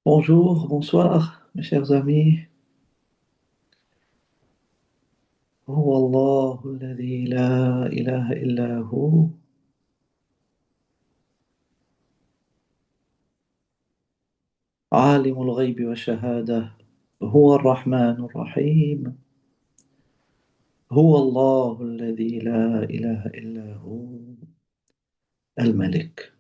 Bonjour, bonsoir, mes chers amis. هو الله الذي لا إله إلا هو عالم الغيب والشهادة هو الرحمن الرحيم هو الله الذي لا إله إلا هو الملك.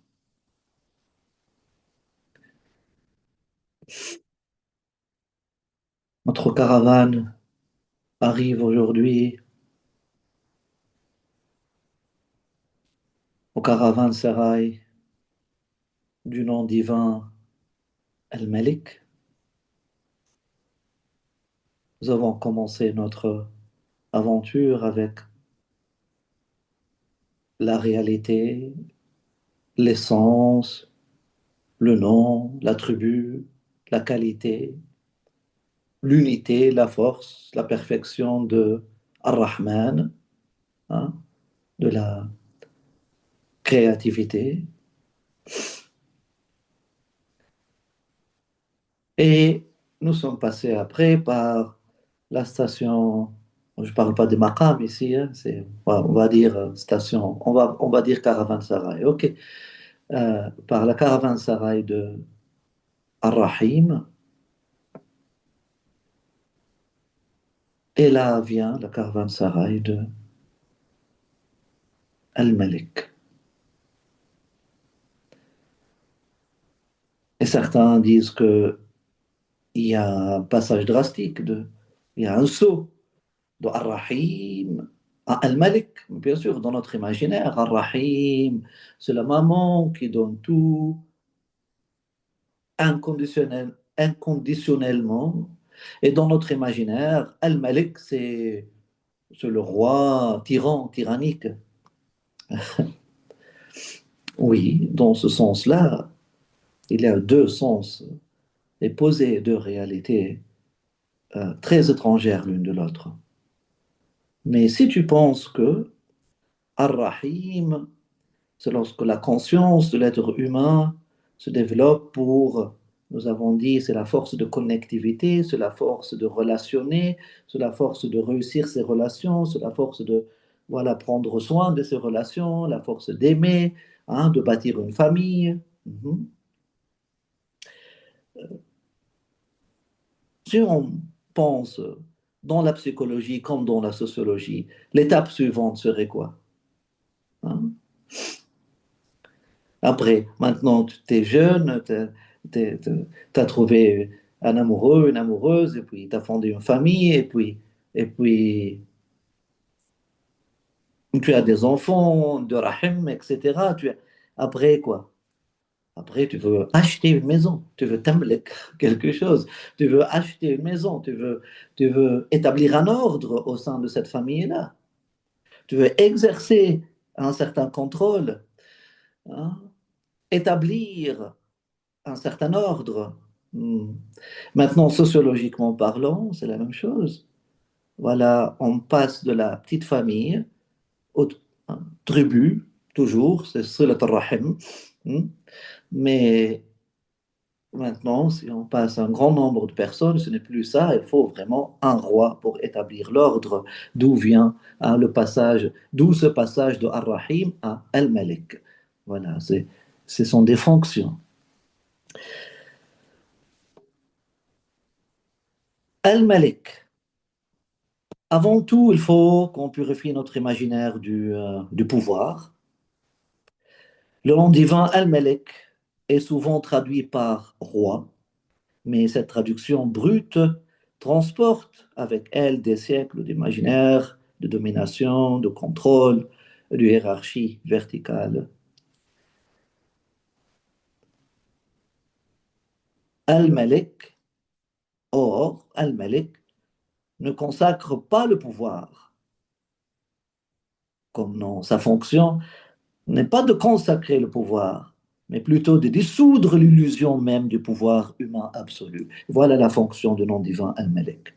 Notre caravane arrive aujourd'hui au caravansérail du nom divin Al-Malik. Nous avons commencé notre aventure avec la réalité, l'essence, le nom, l'attribut, la qualité, l'unité, la force, la perfection de Ar-Rahman, hein, de la créativité. Et nous sommes passés après par la station, je ne parle pas de Maqam ici, hein, on va dire station, on va dire Caravansérail, ok. Par la Caravansérail de Ar-Rahim, et là vient la Caravansérail de Al-Malik. Et certains disent que il y a un passage drastique, il y a un saut de Ar-Rahim à Al-Malik. Bien sûr, dans notre imaginaire, Ar-Rahim, c'est la maman qui donne tout inconditionnellement. Et dans notre imaginaire, Al-Malik, c'est le roi tyrannique. Oui, dans ce sens-là, il y a deux sens et posés, deux réalités très étrangères l'une de l'autre. Mais si tu penses que Ar-Rahim, c'est lorsque la conscience de l'être humain se développe pour, nous avons dit, c'est la force de connectivité, c'est la force de relationner, c'est la force de réussir ses relations, c'est la force de, voilà, prendre soin de ses relations, la force d'aimer, hein, de bâtir une famille. Mhm. Si on pense dans la psychologie comme dans la sociologie, l'étape suivante serait quoi? Hein. Après, maintenant, tu es jeune, tu as trouvé un amoureux, une amoureuse, et puis tu as fondé une famille, et puis tu as des enfants, de rahim, etc. Après quoi? Après, tu veux acheter une maison, tu veux t'emlek quelque chose, tu veux acheter une maison, tu veux établir un ordre au sein de cette famille-là, tu veux exercer un certain contrôle, hein, établir un certain ordre. Hmm. Maintenant, sociologiquement parlant, c'est la même chose. Voilà, on passe de la petite famille aux tribu, toujours, c'est Silat al-Rahim. Hmm. Mais maintenant, si on passe un grand nombre de personnes, ce n'est plus ça. Il faut vraiment un roi pour établir l'ordre. D'où vient hein, le passage, d'où ce passage de Ar-Rahim à Al-Malik. Voilà, ce sont des fonctions. Al-Malik. Avant tout, il faut qu'on purifie notre imaginaire du pouvoir. Le nom divin Al-Malik est souvent traduit par roi, mais cette traduction brute transporte avec elle des siècles d'imaginaire, de domination, de contrôle, de hiérarchie verticale. Al-Malik, or, Al-Malik ne consacre pas le pouvoir comme nom. Sa fonction n'est pas de consacrer le pouvoir, mais plutôt de dissoudre l'illusion même du pouvoir humain absolu. Voilà la fonction du nom divin Al-Malik.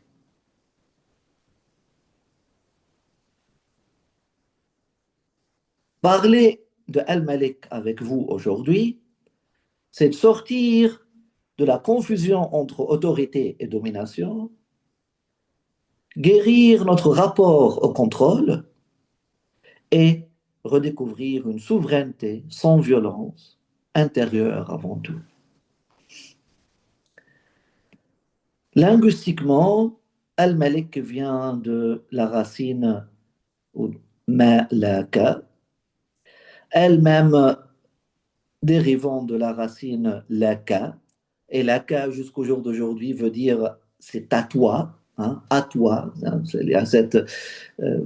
Parler de Al-Malik avec vous aujourd'hui, c'est de sortir de la confusion entre autorité et domination, guérir notre rapport au contrôle et redécouvrir une souveraineté sans violence, intérieure avant tout. Linguistiquement, Al-Malik vient de la racine malaka, elle-même dérivant de la racine laka. Et laka, jusqu'au jour d'aujourd'hui, veut dire c'est à toi, hein, à toi. Hein, il y a cette euh,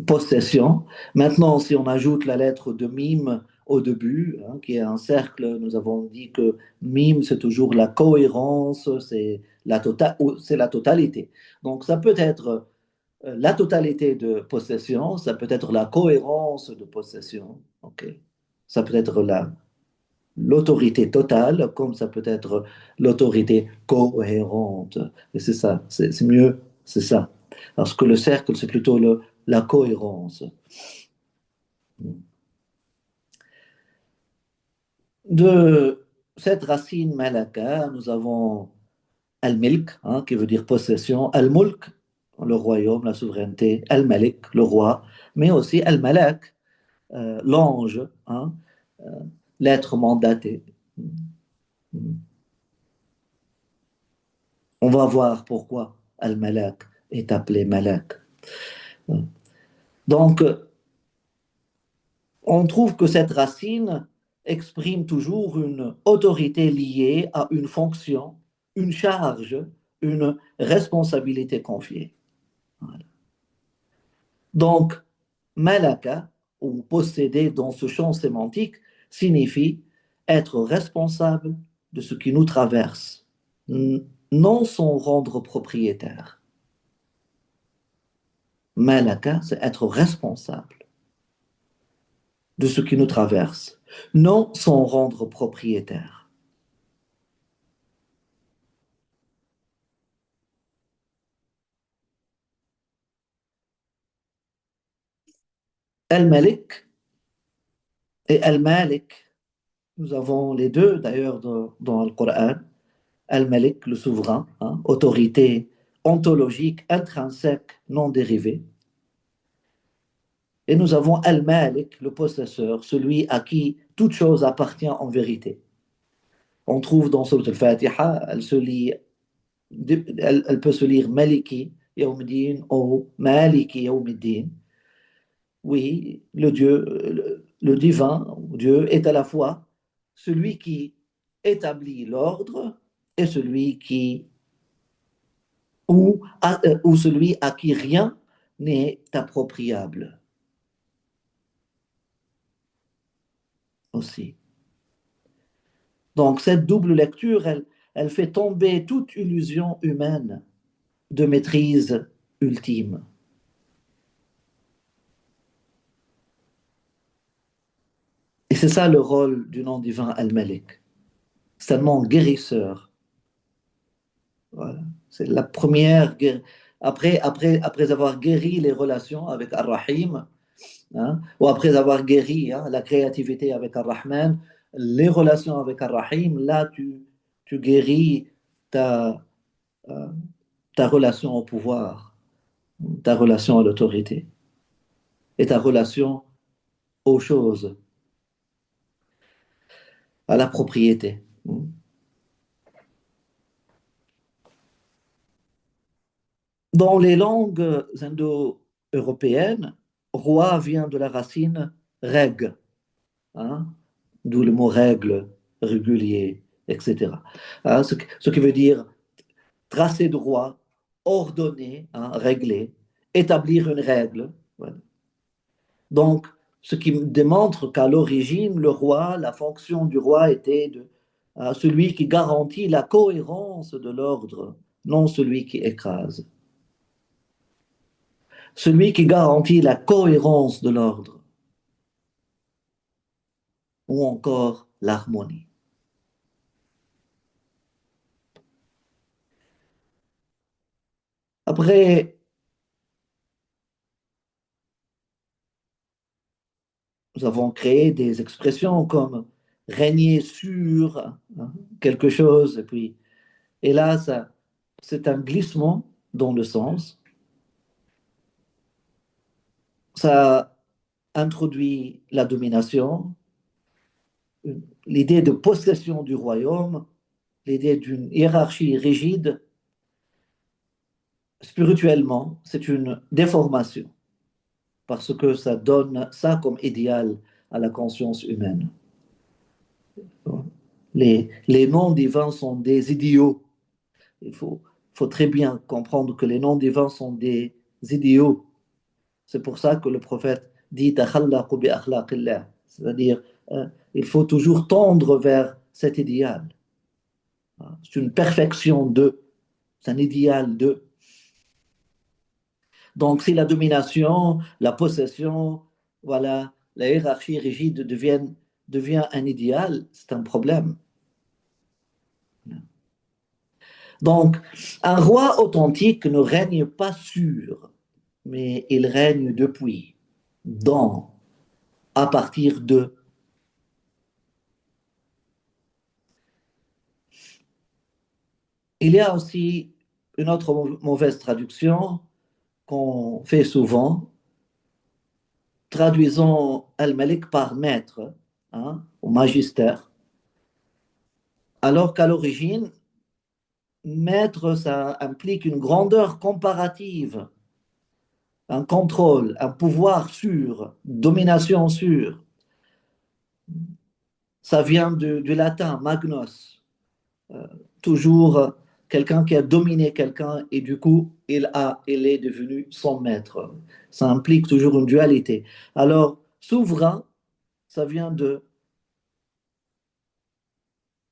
possession. Maintenant, si on ajoute la lettre de mime au début, hein, qui est un cercle, nous avons dit que mime, c'est toujours la cohérence, c'est la totalité. Donc, ça peut être la totalité de possession, ça peut être la cohérence de possession. Ok. Ça peut être l'autorité totale, comme ça peut être l'autorité cohérente. Et c'est ça, c'est mieux, c'est ça. Parce que le cercle, c'est plutôt la cohérence. De cette racine malaka, nous avons al-milk, hein, qui veut dire possession, al-mulk, le royaume, la souveraineté, al-malik, le roi, mais aussi al-malak, l'ange, hein, euh, l'être mandaté. On va voir pourquoi al-malak est appelé malak. Donc, on trouve que cette racine exprime toujours une autorité liée à une fonction, une charge, une responsabilité confiée. Voilà. Donc, malaka, ou posséder dans ce champ sémantique, signifie être responsable de ce qui nous traverse, non s'en rendre propriétaire. Malaka, c'est être responsable de ce qui nous traverse, non s'en rendre propriétaire. Al-Malik et Al-Malik, nous avons les deux d'ailleurs dans le Coran. Al-Malik, le souverain, hein, autorité ontologique, intrinsèque, non dérivée. Et nous avons Al-Malik, le possesseur, celui à qui toute chose appartient en vérité. On trouve dans Surat al-Fatiha, elle peut se lire Maliki Yawmiddin ou Maliki Yawmiddin. Oui, le Dieu, le divin, Dieu est à la fois celui qui établit l'ordre et celui qui, ou celui à qui rien n'est appropriable aussi. Donc cette double lecture, elle fait tomber toute illusion humaine de maîtrise ultime. Et c'est ça le rôle du nom divin Al-Malik. C'est un nom guérisseur. Voilà. C'est la première guerre. Après avoir guéri les relations avec Ar-Rahim, hein, ou après avoir guéri, hein, la créativité avec Ar-Rahman, les relations avec Ar-Rahim, là, tu guéris ta, euh, ta relation au pouvoir, ta relation à l'autorité et ta relation aux choses, à la propriété. Dans les langues indo-européennes, roi vient de la racine reg, hein, d'où le mot règle, régulier, etc. Hein, ce qui veut dire tracer droit, ordonner, hein, régler, établir une règle. Voilà. Donc, ce qui démontre qu'à l'origine, le roi, la fonction du roi était celui qui garantit la cohérence de l'ordre, non celui qui écrase. Celui qui garantit la cohérence de l'ordre, ou encore l'harmonie. Après, nous avons créé des expressions comme régner sur quelque chose. Et là, c'est un glissement dans le sens. Ça introduit la domination, l'idée de possession du royaume, l'idée d'une hiérarchie rigide. Spirituellement, c'est une déformation parce que ça donne ça comme idéal à la conscience humaine. Les noms divins sont des idéaux. Il faut très bien comprendre que les noms divins sont des idéaux. C'est pour ça que le prophète dit تخلقوا بأخلاق الله. C'est-à-dire, il faut toujours tendre vers cet idéal. C'est une perfection de, c'est un idéal de. Donc, si la domination, la possession, voilà, la hiérarchie rigide devient un idéal, c'est un problème. Donc, un roi authentique ne règne pas sur, mais il règne depuis, dans, à partir de. Il y a aussi une autre mauvaise traduction qu'on fait souvent, traduisons Al-Malik par maître, ou magister, alors qu'à l'origine, maître, ça implique une grandeur comparative, un contrôle, un pouvoir sur, domination sur. Ça vient du latin, magnos, euh, toujours quelqu'un qui a dominé quelqu'un et du coup, il est devenu son maître. Ça implique toujours une dualité. Alors, souverain, ça vient de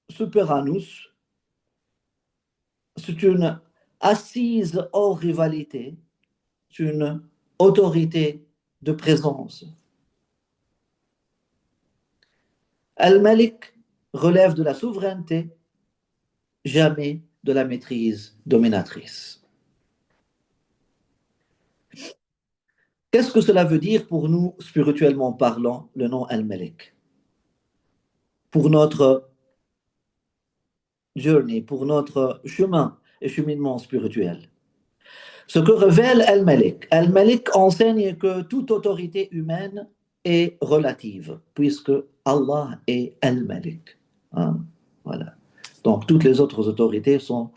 superanus, c'est une assise hors rivalité, c'est une autorité de présence. Al-Malik relève de la souveraineté, jamais de la maîtrise dominatrice. Qu'est-ce que cela veut dire pour nous, spirituellement parlant, le nom Al-Malik? Pour notre journey, pour notre chemin et cheminement spirituel. Ce que révèle Al-Malik enseigne que toute autorité humaine est relative, puisque Allah est Al-Malik. Hein? Voilà. Donc toutes les autres autorités sont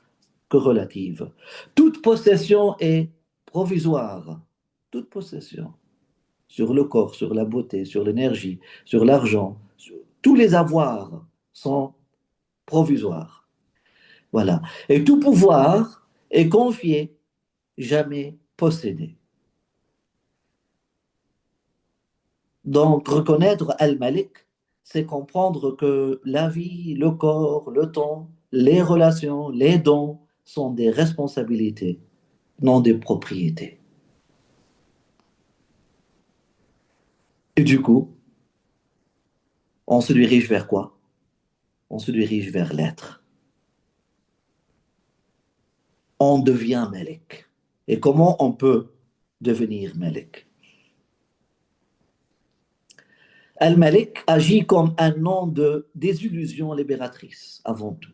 que relatives. Toute possession est provisoire. Toute possession. Sur le corps, sur la beauté, sur l'énergie, sur l'argent, tous les avoirs sont provisoires. Voilà. Et tout pouvoir est confié, jamais possédé. Donc, reconnaître Al-Malik, c'est comprendre que la vie, le corps, le temps, les relations, les dons sont des responsabilités, non des propriétés. Et du coup, on se dirige vers quoi? On se dirige vers l'être. On devient Malik. Et comment on peut devenir Malik? Al-Malik agit comme un nom de désillusion libératrice, avant tout.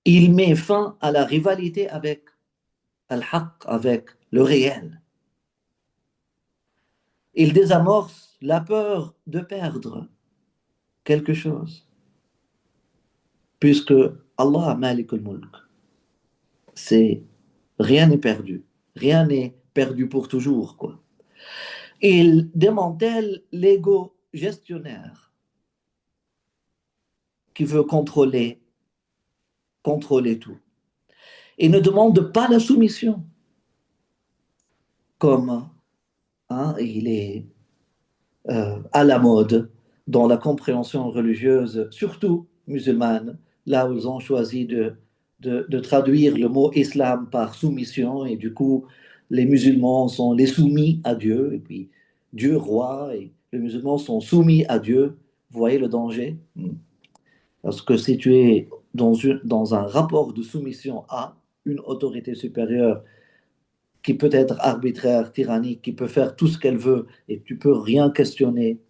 Il met fin à la rivalité avec Al-Haq, avec le réel. Il désamorce la peur de perdre quelque chose, puisque Allah Malik al-Mulk, c'est rien n'est perdu, rien n'est perdu pour toujours, quoi. Il démantèle l'ego gestionnaire qui veut contrôler tout. Il ne demande pas la soumission, comme il est à la mode dans la compréhension religieuse, surtout musulmane, là où ils ont choisi de traduire le mot islam par soumission, et du coup, les musulmans sont les soumis à Dieu, et puis Dieu roi, et les musulmans sont soumis à Dieu. Vous voyez le danger? Parce que si tu es dans un rapport de soumission à une autorité supérieure qui peut être arbitraire, tyrannique, qui peut faire tout ce qu'elle veut et tu peux rien questionner,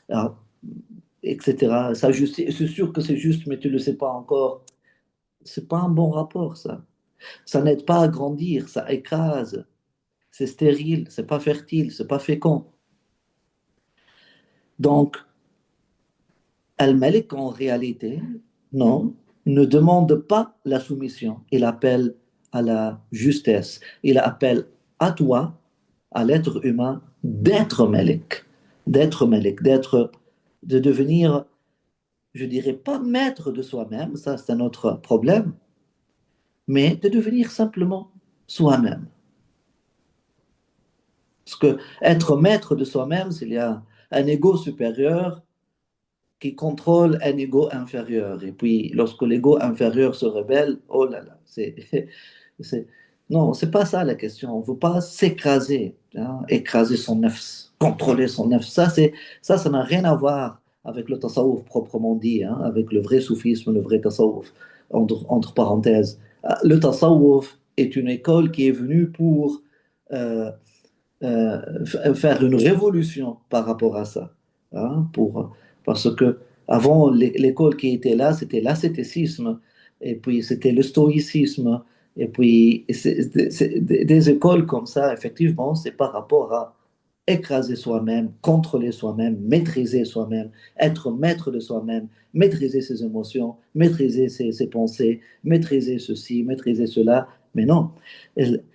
ah, etc. C'est sûr que c'est juste, mais tu ne le sais pas encore. C'est pas un bon rapport, ça. Ça n'aide pas à grandir, ça écrase. C'est stérile, c'est pas fertile, c'est pas fécond. Donc, Al-Malik, en réalité, non, ne demande pas la soumission. Il appelle à la justesse. Il appelle à toi, à l'être humain, d'être Malik, de devenir, je dirais pas maître de soi-même, ça c'est un autre problème, mais de devenir simplement soi-même. Parce que être maître de soi-même, c'est qu'il y a un ego supérieur qui contrôle un ego inférieur. Et puis, lorsque l'ego inférieur se rebelle, oh là là, c'est- non, c'est pas ça la question. On ne veut pas s'écraser, hein, écraser son nefs, contrôler son nefs. Ça n'a rien à voir avec le tasawwuf proprement dit, hein, avec le vrai soufisme, le vrai tasawwuf, entre parenthèses. Le tasawwuf est une école qui est venue pour euh, faire une révolution par rapport à ça. Hein, parce que avant, l'école qui était là, c'était l'ascétisme, et puis c'était le stoïcisme, et puis des écoles comme ça, effectivement, c'est par rapport à écraser soi-même, contrôler soi-même, maîtriser soi-même, être maître de soi-même, maîtriser ses émotions, maîtriser ses pensées, maîtriser ceci, maîtriser cela. Mais non,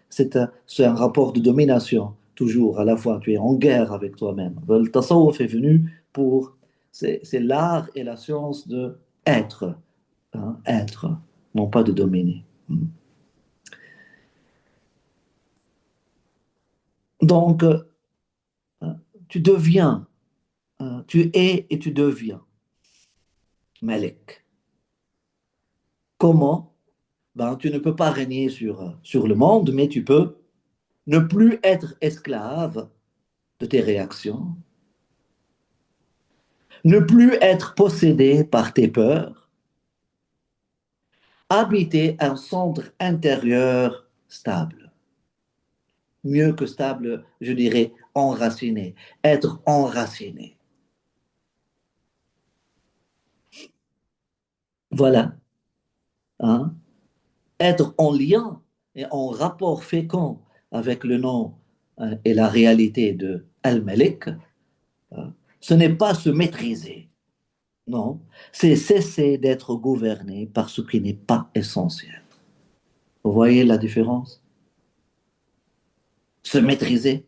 c'est un rapport de domination, toujours, à la fois, tu es en guerre avec toi-même. Le tasawwuf est venu pour, c'est l'art et la science de être, hein, être, non pas de dominer. Donc, tu deviens, tu es et tu deviens Malik. Comment? Ben, tu ne peux pas régner sur le monde, mais tu peux ne plus être esclave de tes réactions, ne plus être possédé par tes peurs, habiter un centre intérieur stable. Mieux que stable, je dirais enraciné, être enraciné. Voilà, hein? Être en lien et en rapport fécond avec le nom et la réalité de Al-Malik, hein, ce n'est pas se maîtriser, non, c'est cesser d'être gouverné par ce qui n'est pas essentiel. Vous voyez la différence? Se maîtriser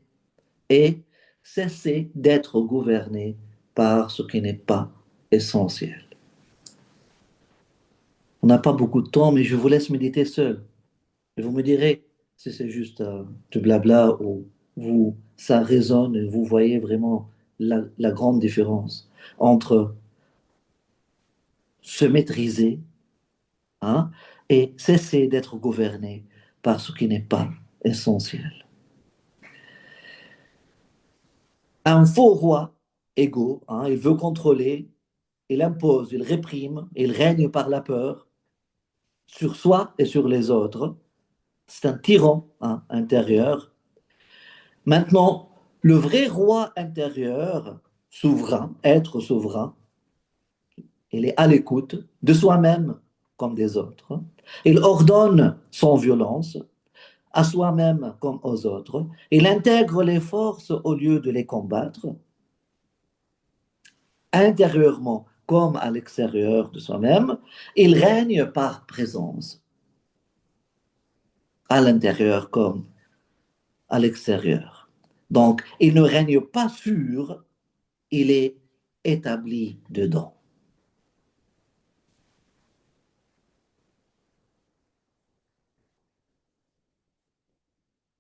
et cesser d'être gouverné par ce qui n'est pas essentiel. On n'a pas beaucoup de temps, mais je vous laisse méditer seul. Et vous me direz si c'est juste du blabla ou ça résonne et vous voyez vraiment la grande différence entre se maîtriser, hein, et cesser d'être gouverné par ce qui n'est pas essentiel. Un faux roi égo, hein, il veut contrôler, il impose, il réprime, il règne par la peur sur soi et sur les autres. C'est un tyran, hein, intérieur. Maintenant, le vrai roi intérieur, souverain, être souverain, il est à l'écoute de soi-même comme des autres. Il ordonne sans violence à soi-même comme aux autres. Il intègre les forces au lieu de les combattre, intérieurement comme à l'extérieur de soi-même. Il règne par présence, à l'intérieur comme à l'extérieur. Donc, il ne règne pas sur, il est établi dedans.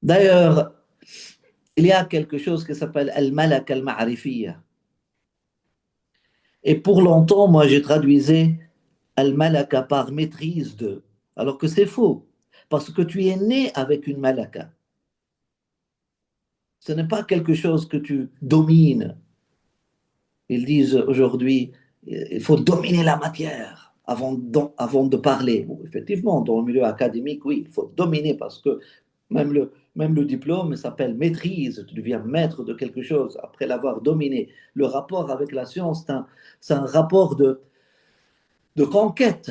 D'ailleurs, il y a quelque chose qui s'appelle al-malak al-ma'rifiyya. Et pour longtemps, moi, j'ai traduisé al-malaka par maîtrise de, alors que c'est faux, parce que tu es né avec une malaka. Ce n'est pas quelque chose que tu domines. Ils disent aujourd'hui, il faut dominer la matière avant de parler. Bon, effectivement, dans le milieu académique, oui, il faut dominer parce que même Même le diplôme s'appelle maîtrise. Tu deviens maître de quelque chose après l'avoir dominé. Le rapport avec la science, c'est un rapport de conquête.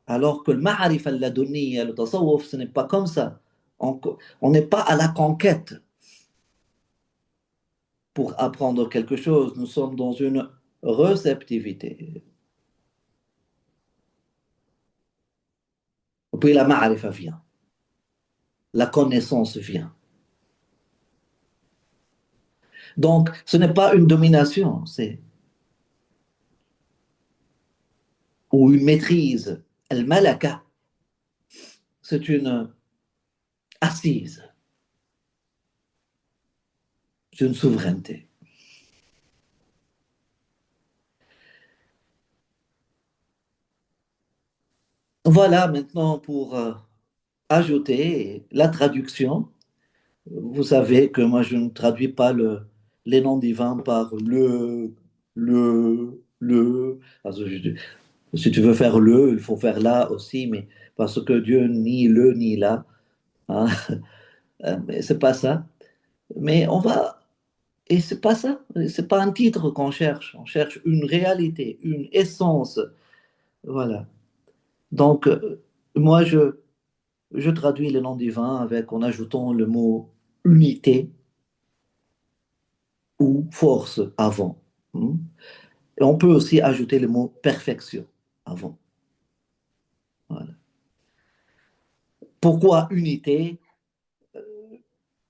Alors que le ma'arif al-ladunniya, le tasawwuf, ce n'est pas comme ça. On on n'est pas à la conquête pour apprendre quelque chose. Nous sommes dans une réceptivité. Et puis la ma'arifa vient. La connaissance vient. Donc, ce n'est pas une domination, c'est ou une maîtrise. Al-malaka, c'est une assise, c'est une souveraineté. Voilà maintenant pour ajouter la traduction. Vous savez que moi, je ne traduis pas les noms divins par le. Parce que si tu veux faire le, il faut faire là aussi, mais parce que Dieu ni le ni là. Hein. Mais c'est pas ça. Mais on va. Et c'est pas ça. C'est pas un titre qu'on cherche. On cherche une réalité, une essence. Voilà. Donc, moi, je traduis les noms divins avec, en ajoutant le mot unité ou force avant. Hmm. Et on peut aussi ajouter le mot perfection avant. Voilà. Pourquoi unité?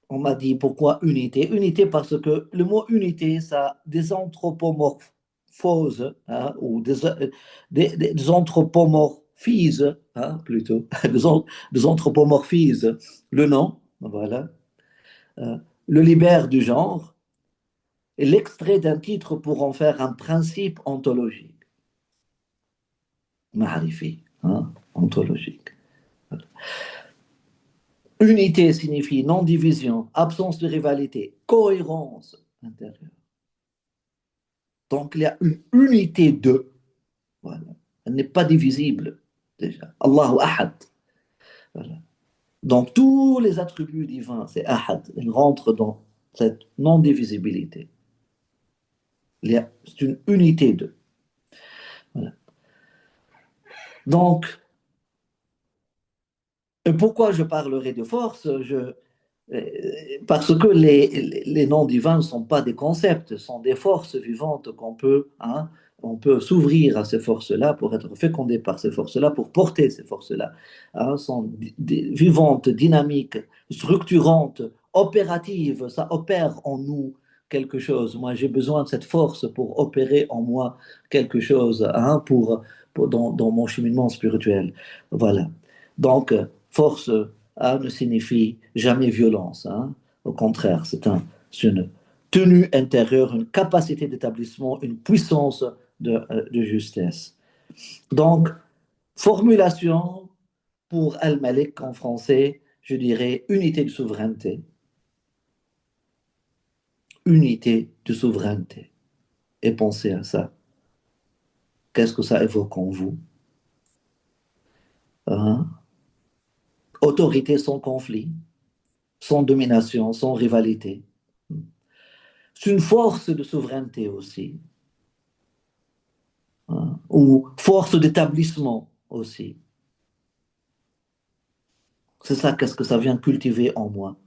On m'a dit pourquoi unité? Unité parce que le mot unité, ça a des anthropomorphoses, hein, ou des anthropomorphises, hein, plutôt, des anthropomorphises. Le nom, voilà. Euh, le libère du genre et l'extrait d'un titre pour en faire un principe ontologique. Ma'arifi, hein, ontologique. Unité signifie non-division, absence de rivalité, cohérence intérieure. Donc il y a une unité de. Voilà. Elle n'est pas divisible déjà. Allahu Ahad. Voilà. Donc tous les attributs divins, c'est Ahad. Ils rentrent dans cette non-divisibilité. C'est une unité de. Voilà. Donc, pourquoi je parlerai de force? Parce que les noms divins ne sont pas des concepts, ce sont des forces vivantes qu'on peut, hein, on peut s'ouvrir à ces forces-là pour être fécondé par ces forces-là, pour porter ces forces-là. Hein, sont vivantes, dynamiques, structurantes, opératives, ça opère en nous quelque chose. Moi, j'ai besoin de cette force pour opérer en moi quelque chose, hein, dans mon cheminement spirituel. Voilà. Donc, force ne signifie jamais violence. Hein. Au contraire, c'est une tenue intérieure, une capacité d'établissement, une puissance de justesse. Donc, formulation pour Al-Malik en français, je dirais unité de souveraineté. Unité de souveraineté. Et pensez à ça. Qu'est-ce que ça évoque en vous? Hein? Autorité sans conflit, sans domination, sans rivalité. C'est une force de souveraineté aussi, hein, ou force d'établissement aussi. C'est ça, qu'est-ce que ça vient cultiver en moi,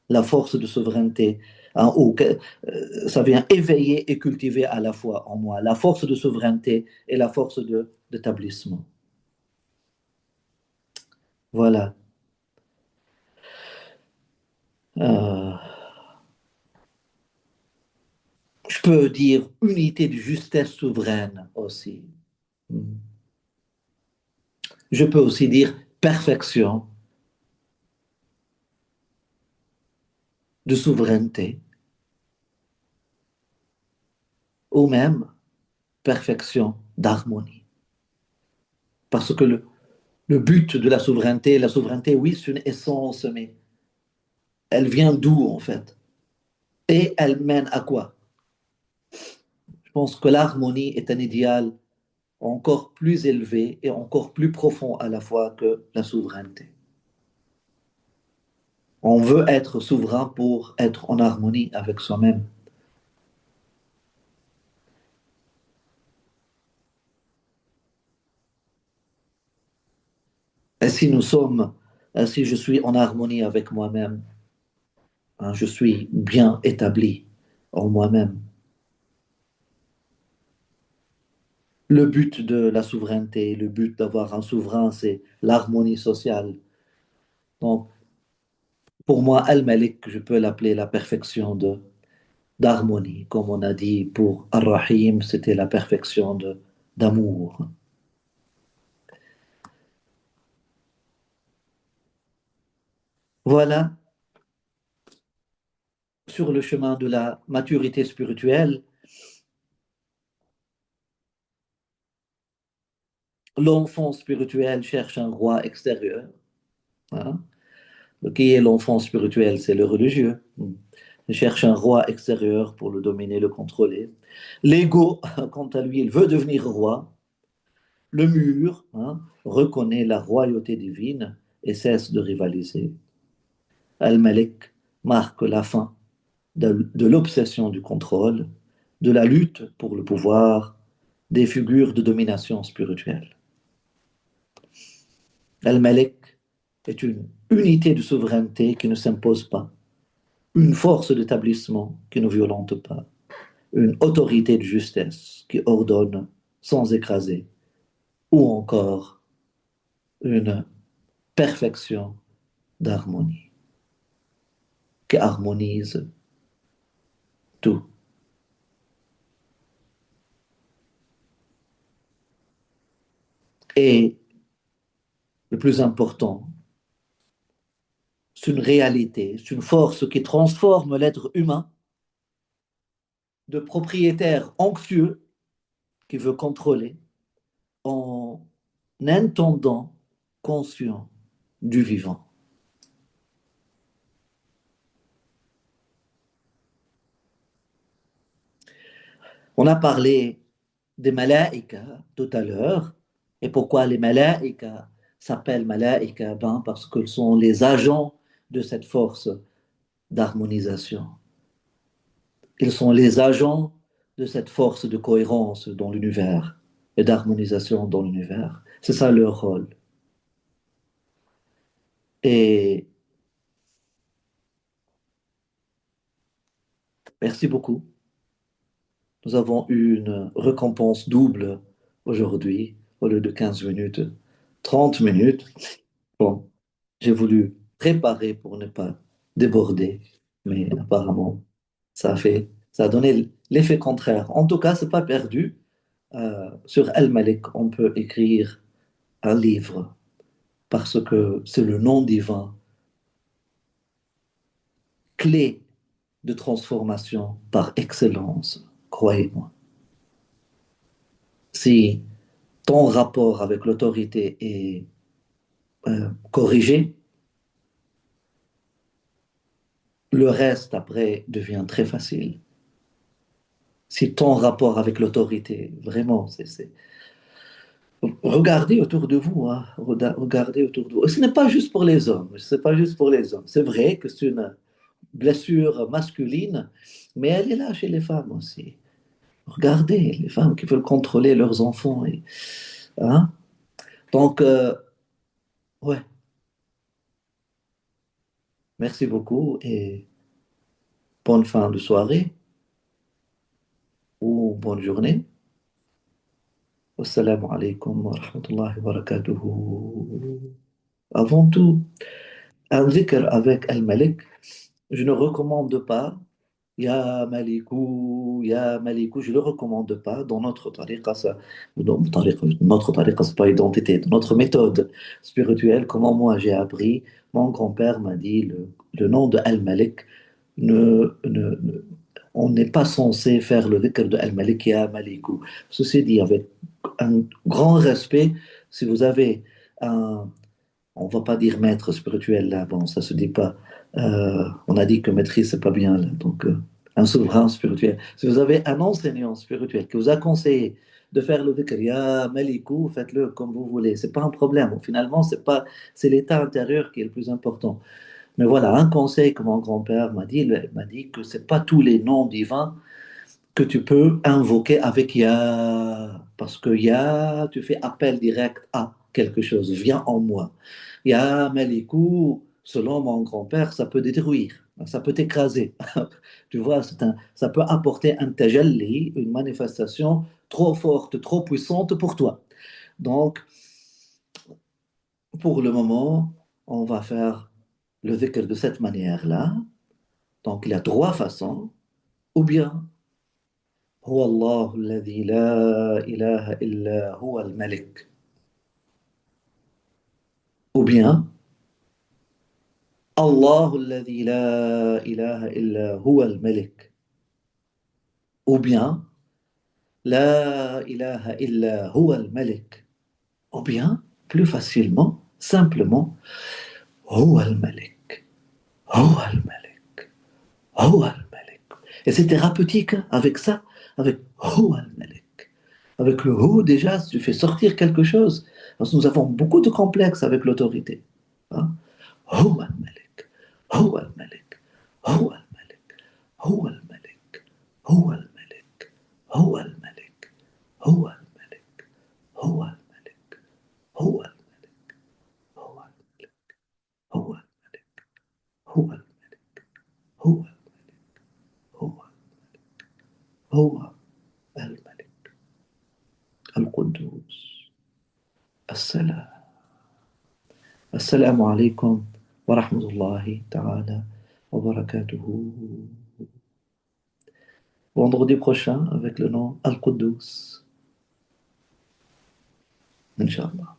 la force de souveraineté, hein, ça vient éveiller et cultiver à la fois en moi, la force de souveraineté et la force d'établissement. Voilà. Euh, je peux dire unité de justesse souveraine aussi. Je peux aussi dire perfection de souveraineté, ou même perfection d'harmonie. Parce que le but de la souveraineté, oui, c'est une essence, mais elle vient d'où en fait? Et elle mène à quoi? Je pense que l'harmonie est un idéal encore plus élevé et encore plus profond à la fois que la souveraineté. On veut être souverain pour être en harmonie avec soi-même. Et si nous sommes, si je suis en harmonie avec moi-même, hein, je suis bien établi en moi-même. Le but de la souveraineté, le but d'avoir un souverain, c'est l'harmonie sociale. Donc, pour moi, Al-Malik, je peux l'appeler la perfection d'harmonie. Comme on a dit pour Ar-Rahim, c'était la perfection d'amour. Voilà, sur le chemin de la maturité spirituelle, l'enfant spirituel cherche un roi extérieur, hein. Qui est l'enfant spirituel? C'est le religieux. Il cherche un roi extérieur pour le dominer, le contrôler. L'ego, quant à lui, il veut devenir roi. Le mur, hein, reconnaît la royauté divine et cesse de rivaliser. Al-Malik marque la fin de l'obsession du contrôle, de la lutte pour le pouvoir, des figures de domination spirituelle. Al-Malik est une unité de souveraineté qui ne s'impose pas, une force d'établissement qui ne violente pas, une autorité de justesse qui ordonne sans écraser, ou encore une perfection d'harmonie qui harmonise tout. Et le plus important, c'est une réalité, c'est une force qui transforme l'être humain de propriétaire anxieux qui veut contrôler en intendant conscient du vivant. On a parlé des malaïka tout à l'heure. Et pourquoi les malaïka s'appellent malaïka? Ben parce qu'ils sont les agents de cette force d'harmonisation. Ils sont les agents de cette force de cohérence dans l'univers et d'harmonisation dans l'univers. C'est ça leur rôle. Et merci beaucoup. Nous avons eu une récompense double aujourd'hui, au lieu de 15 minutes, 30 minutes. Bon, j'ai voulu préparer pour ne pas déborder, mais apparemment, ça a donné l'effet contraire. En tout cas, c'est pas perdu. Sur El-Malik, on peut écrire un livre parce que c'est le nom divin, clé de transformation par excellence, croyez-moi. Si ton rapport avec l'autorité est corrigé, le reste après devient très facile. Si ton rapport avec l'autorité, vraiment, regardez autour de vous, hein, regardez autour de vous. Ce n'est pas juste pour les hommes, c'est pas juste pour les hommes. C'est vrai que c'est une blessure masculine, mais elle est là chez les femmes aussi. Regardez les femmes qui veulent contrôler leurs enfants. Hein? Donc, ouais, merci beaucoup et bonne fin de soirée ou bonne journée. Wassalamu alaikum wa rahmatullahi wa barakatuhu. Avant tout, un zikr avec Al-Malik, je ne recommande pas Ya Malikou, je ne le recommande pas dans notre tariqa, notre tariqa, c'est pas identité, dans notre méthode spirituelle, comment moi j'ai appris, mon grand-père m'a dit le nom de Al-Malik, on n'est pas censé faire le dhikr de Al-Malik Ya Malikou. Ceci dit, avec un grand respect, si vous avez un, on va pas dire maître spirituel là, bon, ça se dit pas. On a dit que maîtrise, c'est pas bien là, donc un souverain spirituel. Si vous avez un enseignant spirituel qui vous a conseillé de faire le dhikr, ya Malikou, faites-le comme vous voulez, c'est pas un problème. Finalement, c'est pas, c'est l'état intérieur qui est le plus important. Mais voilà, un conseil que mon grand-père m'a dit que c'est pas tous les noms divins que tu peux invoquer avec Ya. Parce que Ya, tu fais appel direct à quelque chose, viens en moi. Ya Malikou, selon mon grand-père, ça peut détruire, ça peut t'écraser. Tu vois, ça peut apporter un tajalli, une manifestation trop forte, trop puissante pour toi. Donc, pour le moment, on va faire le dhikr de cette manière-là. Donc, il y a trois façons. Ou bien, هو الله الذي لا إله إلا هو الملك. Ou bien, الله الذي لا إله إلا هو الملك. Ou bien, لا إله إلا هو الملك. Ou bien, plus facilement, simplement, هو الملك. هو الملك. هو الملك. Et c'est thérapeutique hein, avec ça, avec هو الملك. Avec le who, déjà, tu fais sortir quelque chose. Parce que nous avons beaucoup de complexes avec l'autorité. Hein. هو الملك. هو الملك. هو الملك. هو الملك. هو الملك. هو الملك. هو الملك. هو الملك. هو الملك. هو الملك. هو الملك. هو الملك. هو هو هو الملك القدوس السلام. السلام عليكم ورحمة الله تعالى وبركاته. Vendredi prochain avec le nom Al-Quddus, Inch'Allah.